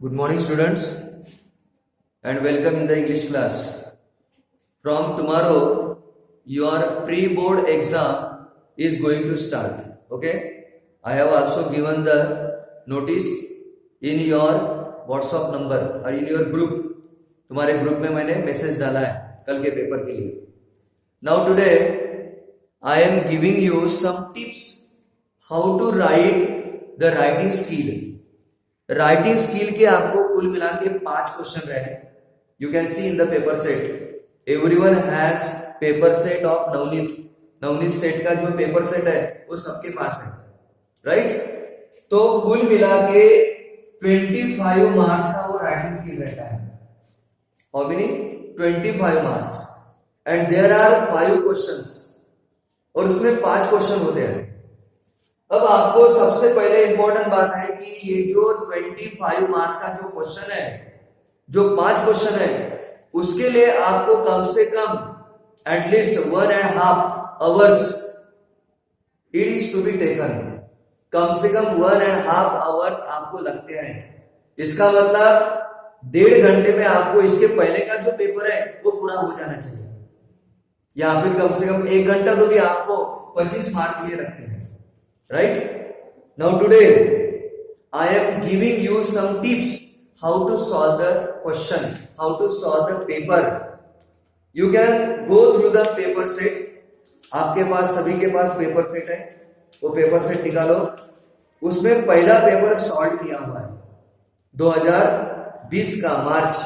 Good morning, students, and welcome in the English class. From tomorrow, your pre-board exam is going to start. Okay? I have also given the notice in your WhatsApp number or in your group. तुम्हारे group में मैंने message डाला है कल के paper के लिए. Now today, I am giving you some tips how to write the writing skill. Writing skill के आपको कुल मिला के 5 क्वेश्चन रहे. You can see in the paper set. Everyone has paper set of Navneet set का जो पेपर सेट है वो सबके पास है, राइट? तो कुल मिला के 25 मार्क्स का वो राइटिंग स्किल रहता है. How many? 25 marks. And there are 5 questions और उसमें 5 क्वेश्चन होते हैं. अब आपको सबसे पहले इंपॉर्टेंट बात है कि ये जो 25 मार्क्स का जो क्वेश्चन है, जो 5 क्वेश्चन है, उसके लिए आपको कम से कम at least 1.5 hours it is to be taken. कम से कम 1.5 आवर्स आपको लगते हैं. इसका मतलब 1.5 घंटे में आपको इसके पहले का जो पेपर है वो पूरा हो जाना चाहिए, या फिर कम से कम 1 घंटा तो भी आपको 25 मार्क लिए रखते हैं. Right? Now today I am giving you some tips how to solve the question, how to solve the paper. You can go through the paper set. आपके पास सभी के पास पेपर सेट है, वो पेपर सेट निकालो. उसमें पहला पेपर सॉल्व किया हुआ है 2020 का मार्च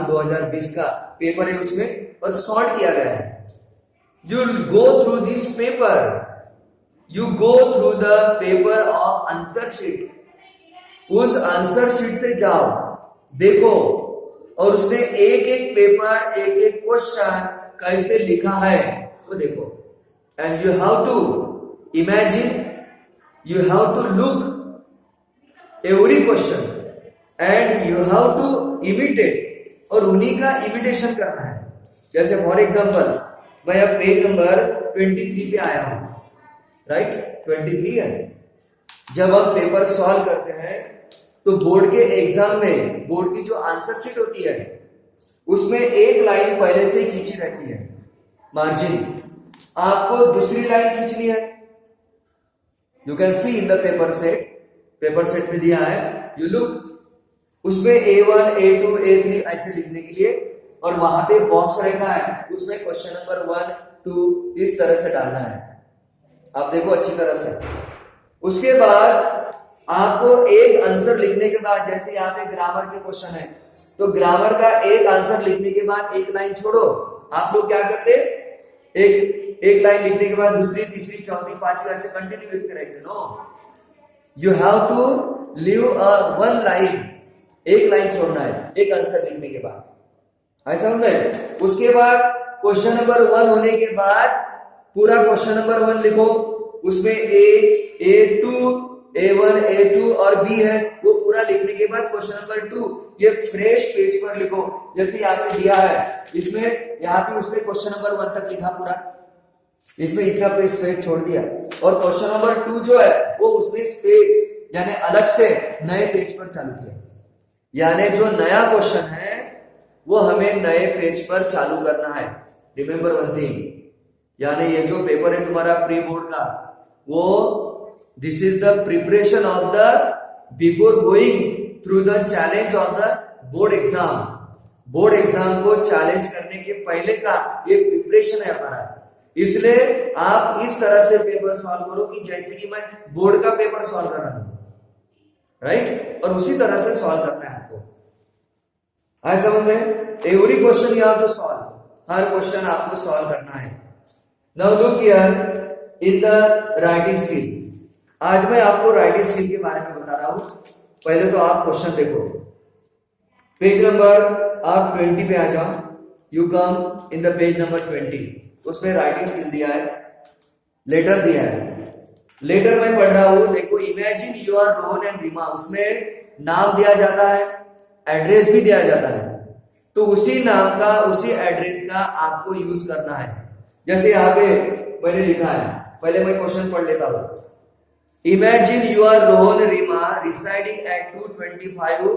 2020 का पेपर है उसमें, और सॉल्व किया गया है. You will go through this paper. You go through the paper of answer sheet. उस आंसर शीट से जाओ, देखो, और उसने एक एक पेपर, एक एक क्वेश्चन कैसे लिखा है वो देखो. And you have to imagine, you have to look every question and you have to imitate, और उन्हीं का इमिटेशन करना है. जैसे फॉर एग्जांपल मैं अब पेज नंबर 23 पे आया हूं, राइट? 23 है. जब हम पेपर सॉल्व करते हैं तो बोर्ड के एग्जाम में बोर्ड की जो आंसर शीट होती है उसमें एक लाइन पहले से ही खींची रहती है, मार्जिन. आपको दूसरी लाइन खींचनी है. You can see in the paper set में दिया है. यू लुक, उसमें A1 A2 A3 ऐसे लिखने के लिए, और वहां पे बॉक्स रहता है, उसमें क्वेश्चन नंबर 1 2 इस तरह से डालना है. आप देखो अच्छी तरह से. उसके बाद आपको एक आंसर लिखने के बाद, जैसे यहाँ पे ग्रामर के क्वेश्चन है, तो ग्रामर का एक आंसर लिखने के बाद एक लाइन छोड़ो. आप लोग क्या करते? एक लाइन लिखने के बाद दूसरी, तीसरी, चौथी, पांचवी ऐसे कंटिन्यू लिखते रहते. No, you have to leave one line. एक लाइन छोड़ना है एक आंसर लिखने के बाद, ऐसा होता है. उसके बाद क्वेश्चन नंबर 1 होने के बाद पूरा क्वेश्चन नंबर 1 लिखो. उसमें A2 A1 A2 और B है, वो पूरा लिखने के बाद क्वेश्चन नंबर 2 ये फ्रेश पेज पर लिखो. जैसे यहाँ पे दिया है, इसमें यहाँ पे उसने क्वेश्चन नंबर 1 तक लिखा पूरा, इसमें इतना स्पेस छोड़ दिया, और क्वेश्चन नंबर 2 जो है वो उसने स्पेस यानी अलग से नए पेज पर चालू किया. यानी जो नया क्वेश्चन है वो हमें नए पेज पर चालू करना है. रिमेंबर वन थिंग, यानी ये जो पेपर है तुम्हारा प्री बोर्ड का, वो this is the preparation of the before going through the challenge of the board exam. Board exam को चैलेंज करने के पहले का ये प्रिपरेशन है हमारा. इसलिए आप इस तरह से पेपर सॉल्व करो कि जैसे कि मैं बोर्ड का पेपर सॉल्व कर रहा हूं, राइट? और उसी तरह से सॉल्व करना है आपको. आए समझ में? Every question you have to solve. हर क्वेश्चन आपको सॉल्व करना है. Now look here in the writing skill. आज मैं आपको राइटिंग स्किल के बारे में बता रहा हूं. पहले तो आप क्वेश्चन देखो. पेज नंबर आप 20 पे आ जाओ. You come in the page number 20. उसमें राइटिंग स्किल दिया है, लेटर दिया है. लेटर मैं पढ़ रहा हूं. देखो, imagine your role and remark. उसमें नाम दिया जाता है, एड्रेस भी दिया जाता है. तो उसी नाम का, उसी एड्रेस का आपको यूज करना है. जैसे यहाँ पे मैंने लिखा है, पहले मैं क्वेश्चन पढ़ लेता हूं. Imagine you are Rohan Reema residing at 225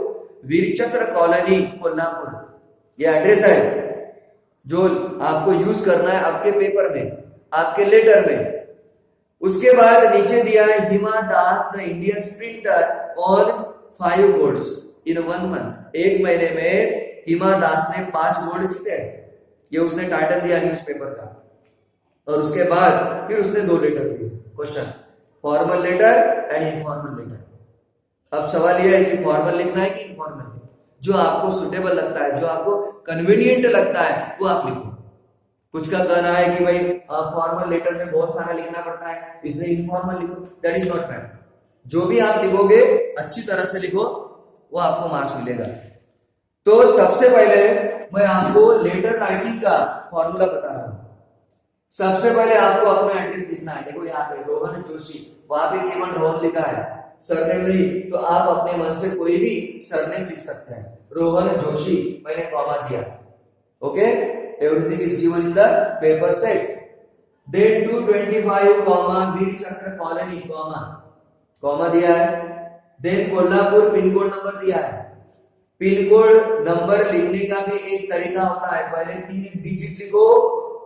Veerchakra colony Kolhapur. ये एड्रेस है जो आपको यूज करना है आपके पेपर में, आपके लेटर में। उसके बाद नीचे दिया है Hima Das the Indian sprinter on 5 golds in 1 month. 1 महीने में हिमा दास ने 5 गोल्ड जीते। ये उसने टाइटल दिया न्यूज़पेपर का। और उसके बाद फिर उसने 2 लेटर दिए। Question, formal letter and informal letter. अब सवाल यह है कि फॉर्मल लिखना है कि इनफॉर्मल। जो आपको सुटेबल लगता है, जो आपको कन्वीनियंट लगता है वो आप लिखो। कुछ का कहना है कि भाई फॉर्मल लेटर में बहुत सारा लिखना पड़ता है इसलिए इनफॉर्मल लिखो, दैट इज नॉट मैटर। जो भी आप लिखोगे अच्छी तरह से लिखो, वो आपको मार्क्स मिलेगा। तो सबसे पहले मैं आपको लेटर राइटिंग का फॉर्मूला बता रहा हूं। सबसे पहले आपको अपना एड्रेस लिखना है। देखो यहाँ पे रोहन जोशी, वहां पे केवल रोहन लिखा है, सरनेम नहीं। तो आप अपने मन से कोई भी सरनेम लिख सकते हैं। रोहन जोशी, मैंने कॉमा दिया। Okay, everything is given in the paper set. Then 225 comma Veerchakra colony comma दिया है। Then Kolhapur pin code number दिया है। पिन कोड नंबर लिखने का भी एक तरीका होता है। पहले 3 डिजिट लिखो,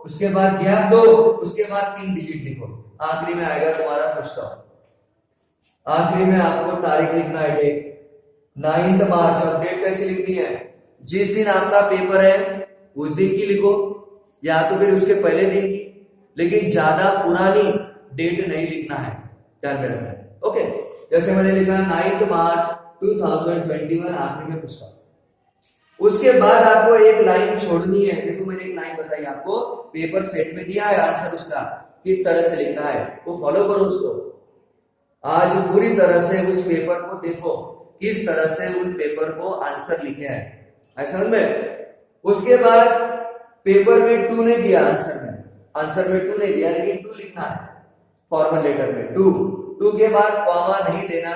उसके बाद गैप दो, उसके बाद 3 डिजिट लिखो, आखिरी में आएगा तुम्हारा फुल स्टॉप। आखिरी में आपको तारीख लिखना है, डेट 9 मार्च। और डेट कैसे लिखनी है? जिस दिन आपका पेपर है उस दिन की लिखो, या तो फिर उसके पहले दिन की, लेकिन ज्यादा पुरानी डेट नहीं लिखना है, ध्यान में रखना। ओके, जैसे मैंने लिखा 9 मार्च 2021, आखिरी में पूछता। उसके बाद आपको एक लाइन छोड़नी है। देखो मैंने एक लाइन बताई आपको, पेपर सेट में दिया है आंसर उसका, किस तरह से लिखना है वो फॉलो करो उसको। आज पूरी तरह से उस पेपर को देखो, किस तरह से उन पेपर को आंसर लिखे हैं, ऐसा में। उसके बाद पेपर में 2 नहीं दिया, आंसर में 2 नहीं दिया, लेकिन 2 लिखना है फॉर्मल लेटर में। 2 के बाद कॉमा नहीं देना।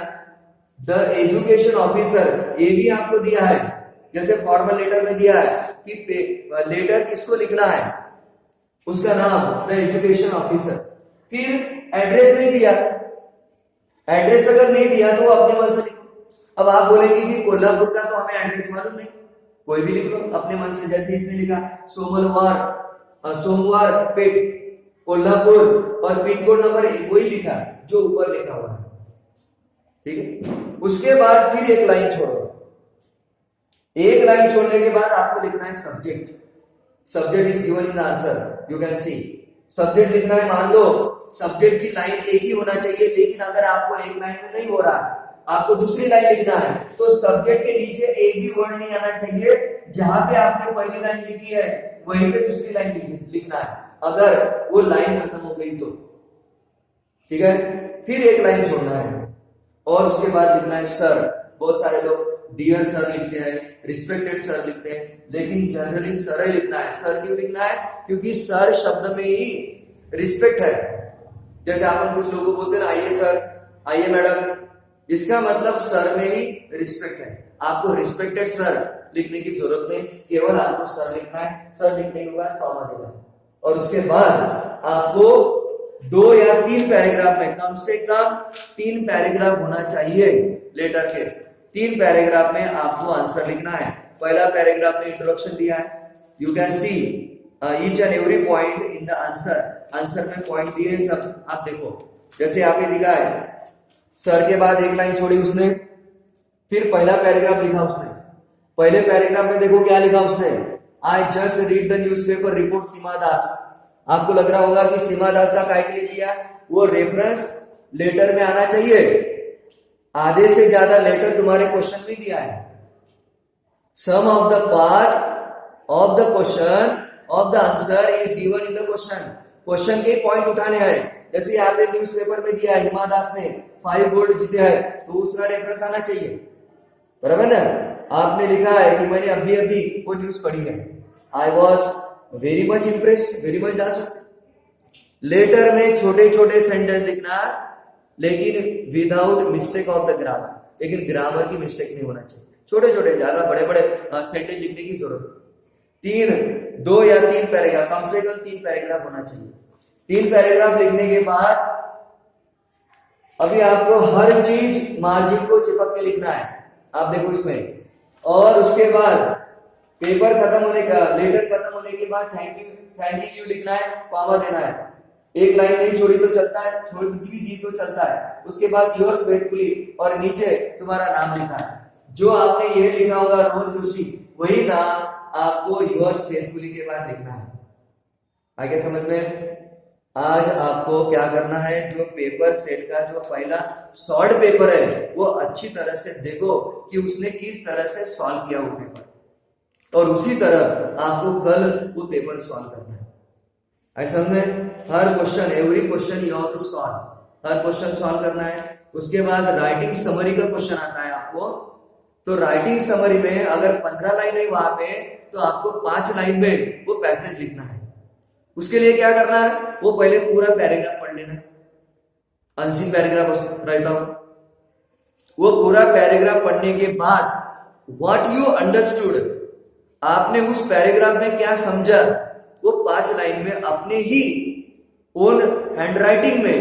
द एजुकेशन ऑफिसर, ये भी आपको दिया है, जैसे फॉर्मल लेटर में दिया है कि लेटर किसको लिखना है, उसका नाम द एजुकेशन ऑफिसर। फिर एड्रेस नहीं दिया, एड्रेस अगर नहीं दिया तो अपने मन से लिखो। अब आप बोलेंगे कि कोल्हापुर का तो हमें एड्रेस मालूम नहीं, कोई भी लिख लो अपने मन से। जैसे इसने लिखा सोमवार पेट कोल्हापुर, और पिन कोड नंबर वही लिखा जो ऊपर लिखा हुआ है, ठीक है। उसके बाद फिर एक लाइन छोड़ो। एक लाइन छोड़ने के बाद आपको लिखना है subject. Subject is given in the answer, you can see. Subject लिखना है। मान लो सब्जेक्ट की लाइन एक ही होना चाहिए, लेकिन अगर आपको एक लाइन में नहीं हो रहा, आपको दूसरी लाइन लिखना है, तो सब्जेक्ट के नीचे एक भी वर्ड नहीं आना चाहिए। जहां पे आपने पहली लाइन लिखी है वहीं पे दूसरी लाइन लिखना है, अगर वो लाइन खत्म हो गई तो, ठीक है। फिर एक लाइन छोड़ना है और उसके बाद लिखना है सर। बहुत सारे लोग डियर सर लिखते हैं, रिस्पेक्टेड सर लिखते हैं, लेकिन जनरली सर ही लिखना है। सर क्यों लिखना है? क्योंकि सर शब्द में ही रिस्पेक्ट है। जैसे आप कुछ लोगों को बोलते हैं आइए सर, आइए मैडम, इसका मतलब सर में ही रिस्पेक्ट है। आपको रिस्पेक्टेड सर लिखने की जरूरत नहीं, केवल आपको सर लिखना है। सर लिखने के बाद कॉमा देना है, और उसके बाद आपको 2 या 3 पैराग्राफ में, कम से कम 3 पैराग्राफ होना चाहिए लेटर के। 3 पैराग्राफ में आपको आंसर लिखना है। पहला पैराग्राफ में इंट्रोडक्शन दिया है, you can see each and every point in the answer में पॉइंट दिए सब, आप देखो। जैसे यहाँ पे लिखा है सर के बाद एक लाइन छोड़ी उसने, फिर पहला पैराग्राफ लिखा उसने। पहले पैराग्राफ में देखो क्या लिखा उसने, I just read the newspaper report Seema Das. आपको लग रहा होगा कि सीमा दास का काय के लिए दिया, वो रेफरेंस लेटर में आना चाहिए। आधे से ज्यादा लेटर तुम्हारे क्वेश्चन में दिया है। Some of the part of the question of the answer is given in the question. Question के पॉइंट उठाने हैं। जैसे यहाँ पे न्यूज़पेपर में दिया है हिमा दास ने 5 गोल्ड जीते हैं, तो उसका रेफरेंस आना चाहिए, बराबर ना। आपने लिखा है कि मैंने अभी वो न्यूज पढ़ी है, I was very much impress, very much डाल सकते। लेटर में छोटे छोटे सेंटेंस लिखना, लेकिन without mistake of the grammar, लेकिन ग्रामर की मिस्टेक नहीं होना चाहिए। छोटे छोटे, ज्यादा बड़े बड़े सेंटेंस लिखने की जरूरत। 2 या 3 पैराग्राफ, कम से कम 3 पैराग्राफ होना चाहिए। 3 पैराग्राफ लिखने के बाद अभी आपको हर चीज मार्जिन को चिपक के लिखना है, आप देखो इसमें। और उसके बाद पेपर खत्म होने का, लेटर खत्म होने के बाद थैंक यू लिखना है, कॉमा देना है। एक लाइन नहीं छोड़ी तो चलता है, छोड़ दी तो चलता है। उसके बाद योर्स फेथफुली और नीचे तुम्हारा नाम लिखा है। जो आपने ये लिखा होगा रोहन जोशी, वही नाम आपको योर्स फेथफुली के बाद लिखना है। आगे समझ में? आज आपको क्या करना है, जो पेपर सेट का जो पहला सॉल्व पेपर है वो अच्छी तरह से देखो कि उसने किस तरह से सॉल्व किया वो पेपर, और उसी तरह आपको कल वो पेपर सॉल्व करना है। ऐसा में हर question, every question you have to solve, हर क्वेश्चन सॉल्व करना है। उसके बाद राइटिंग समरी का क्वेश्चन आता है आपको, तो राइटिंग समरी में अगर 15 लाइन है वहां पे, तो आपको 5 लाइन में वो पैसेज लिखना है। उसके लिए क्या करना है, वो पहले पूरा पैराग्राफ पढ़ लेना है, अनसीन पैराग्राफ रहता हूं, वो पूरा पैराग्राफ पढ़ने के बाद व्हाट यू अंडरस्टूड, आपने उस पैराग्राफ में क्या समझा, वो 5 लाइन में अपने ही ओन हैंडराइटिंग में,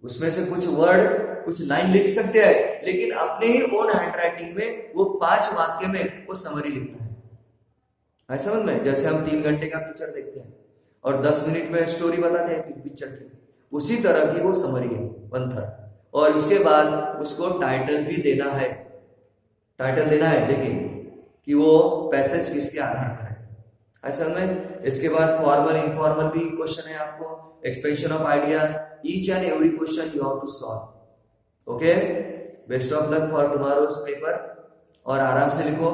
उसमें से कुछ वर्ड कुछ लाइन लिख सकते हैं, लेकिन अपने ही ओन हैंडराइटिंग में वो 5 वाक्य में वो समरी लिखना है। ऐसा समझ में? जैसे हम 3 घंटे का पिक्चर देखते हैं और 10 मिनट में स्टोरी बताते हैं पिक्चर की, उसी तरह की वो समरी है 1/3। और उसके बाद उसको टाइटल भी देना है, टाइटल देना है, लेकिन कि वो पैसेज किसके आधार पर है। ऐसा में इसके बाद फॉर्मल इनफॉर्मल भी क्वेश्चन है आपको, expression of idea, each and every question you have to solve. Okay, best of luck for tomorrow's paper, और आराम से लिखो,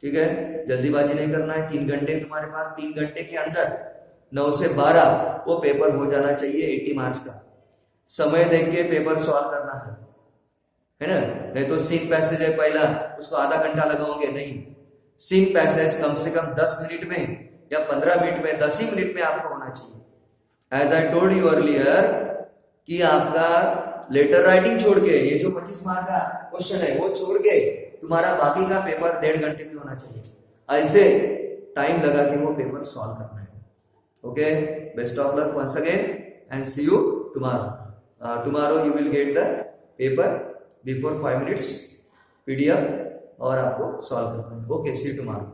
ठीक है? जल्दीबाजी नहीं करना है। 3 घंटे तुम्हारे पास, 3 घंटे के अंदर 9 से 12 वो पेपर हो जाना चाहिए 80 मार्क्स का। समय देख के पेपर सॉल्व करना है ना? नहीं तो सिंक पैसेज है पहला, उसको आधा घंटा लगाओगे, नहीं। सिंक पैसेज कम से कम 10 मिनट में या 15 मिनट में, 10 ही मिनट में आपको होना चाहिए। As I told you earlier कि आपका लेटर राइटिंग छोड़ के, ये जो 25 मार्क का क्वेश्चन है वो छोड़ के तुम्हारा बाकी का पेपर 1.5 घंटे में होना चाहिए। ऐसे टाइम लगा के वो पेपर सॉल्व करना है। Okay, best of luck once again and see you tomorrow. Tomorrow you will get the paper before 5 minutes PDF और आपको सॉल्व करना है। Okay, see you tomorrow.